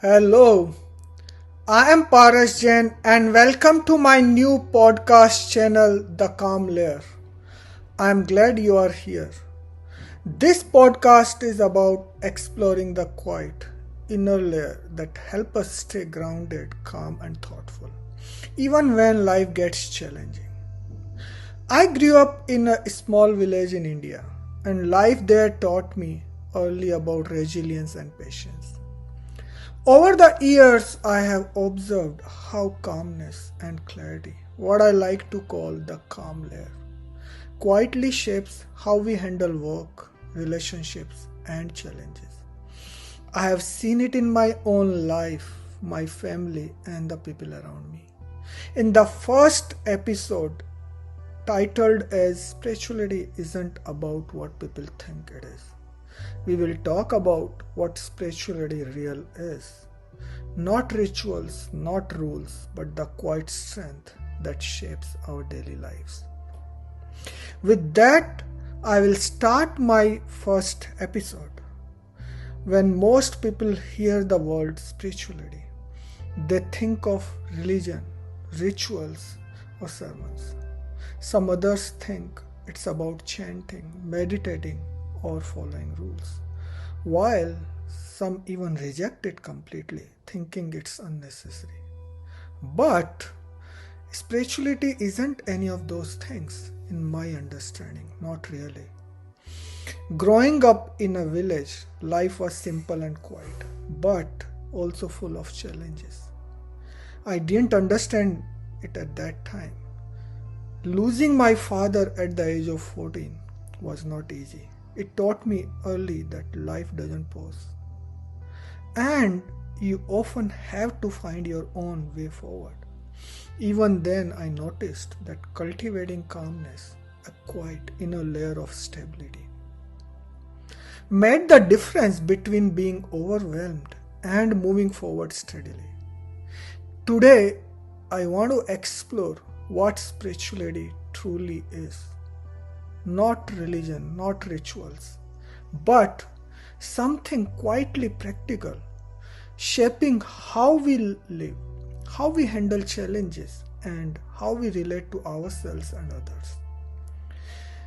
Hello, I am Paras Jain and welcome to my new podcast channel, The Calm Layer. I am glad you are here. This podcast is about exploring the quiet inner layer that help us stay grounded, calm and thoughtful, even when life gets challenging. I grew up in a small village in India and life there taught me early about resilience and patience. Over the years, I have observed how calmness and clarity, what I like to call the calm layer, quietly shapes how we handle work, relationships, and challenges. I have seen it in my own life, my family, and the people around me. In the first episode, titled as Spirituality Isn't About What People Think It Is, we will talk about what spirituality real is. Not rituals, not rules, but the quiet strength that shapes our daily lives. With that, I will start my first episode. When most people hear the word spirituality, they think of religion, rituals, or sermons. Some others think it's about chanting, meditating, or following rules, while some even reject it completely, thinking it's unnecessary. But spirituality isn't any of those things, in my understanding, not really. Growing up in a village, life was simple and quiet, but also full of challenges. I didn't understand it at that time. Losing my father at the age of 14 was not easy. It taught me early that life doesn't pause. And you often have to find your own way forward. Even then, I noticed that cultivating calmness, a quiet inner layer of stability, made the difference between being overwhelmed and moving forward steadily. Today, I want to explore what spirituality truly is. Not religion, not rituals, but something quietly practical, shaping how we live, how we handle challenges, and how we relate to ourselves and others.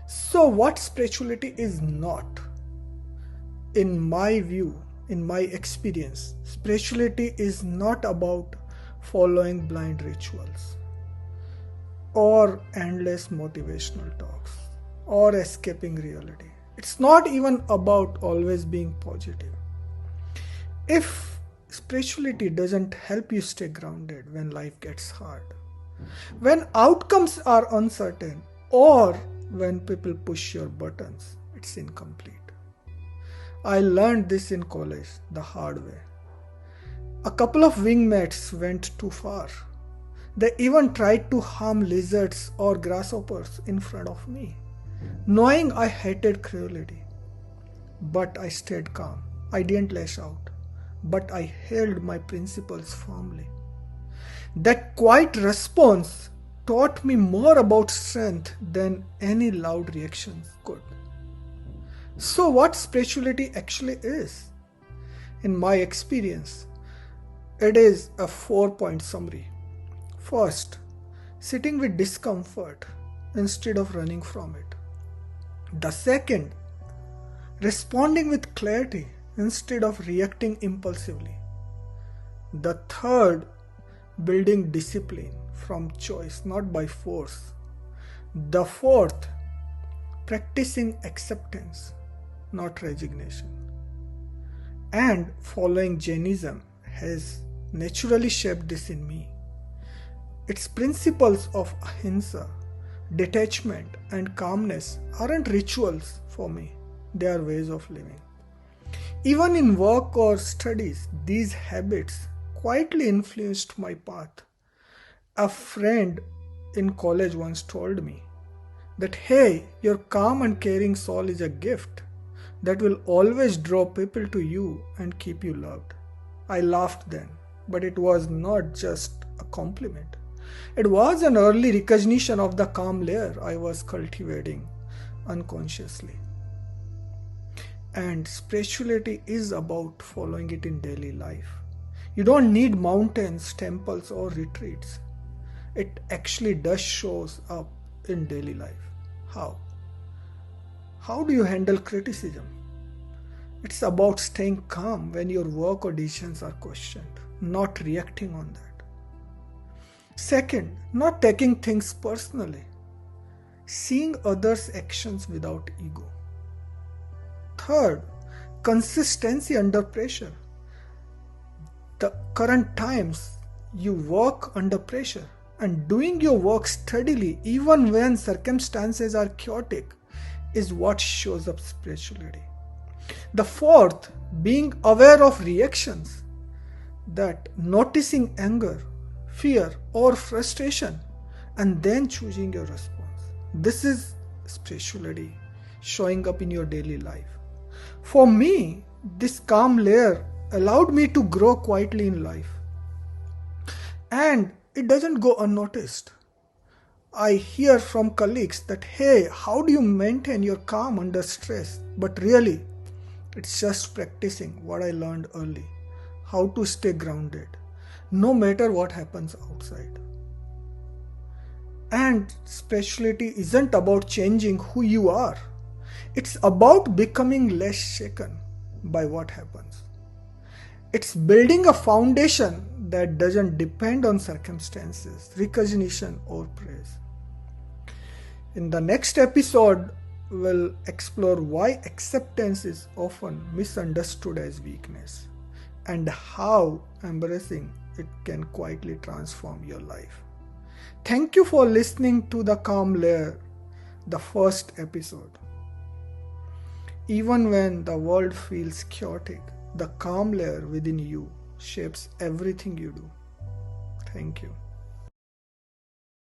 So, what spirituality is not? In my view, in my experience, spirituality is not about following blind rituals or endless motivational talks or escaping reality. It's not even about always being positive. If spirituality doesn't help you stay grounded when life gets hard, when outcomes are uncertain, or when people push your buttons, it's incomplete. I learned this in college the hard way. A couple of wingmates went too far. They even tried to harm lizards or grasshoppers in front of me, knowing I hated cruelty. But I stayed calm. I didn't lash out, but I held my principles firmly. That quiet response taught me more about strength than any loud reactions could. So, what spirituality actually is? In my experience, it is a 4-point summary. First, sitting with discomfort instead of running from it. The second, responding with clarity instead of reacting impulsively. The third, building discipline from choice, not by force. The fourth, practicing acceptance, not resignation. And following Jainism has naturally shaped this in me. Its principles of ahimsa, detachment, and calmness aren't rituals for me, they are ways of living. Even in work or studies, these habits quietly influenced my path. A friend in college once told me that, hey, your calm and caring soul is a gift that will always draw people to you and keep you loved. I laughed then, but it was not just a compliment. It was an early recognition of the calm layer I was cultivating unconsciously. And spirituality is about following it in daily life. You don't need mountains, temples, or retreats. It actually does shows up in daily life. How? How do you handle criticism? It's about staying calm when your work or decisions are questioned, not reacting on that. Second, not taking things personally, seeing others' actions without ego. Third, consistency under pressure. The current times you work under pressure and doing your work steadily even when circumstances are chaotic is what shows up spirituality. The fourth, being aware of reactions, that noticing anger, fear, or frustration and then choosing your response. This is spirituality showing up in your daily life. For me, this calm layer allowed me to grow quietly in life. And it doesn't go unnoticed. I hear from colleagues that, hey, how do you maintain your calm under stress? But really, it's just practicing what I learned early, how to stay grounded, no matter what happens outside. And spirituality isn't about changing who you are. It's about becoming less shaken by what happens. It's building a foundation that doesn't depend on circumstances, recognition, or praise. In the next episode, we'll explore why acceptance is often misunderstood as weakness and how embracing it can quietly transform your life. Thank you for listening to The Calm Layer, the first episode. Even when the world feels chaotic, the calm layer within you shapes everything you do. Thank you.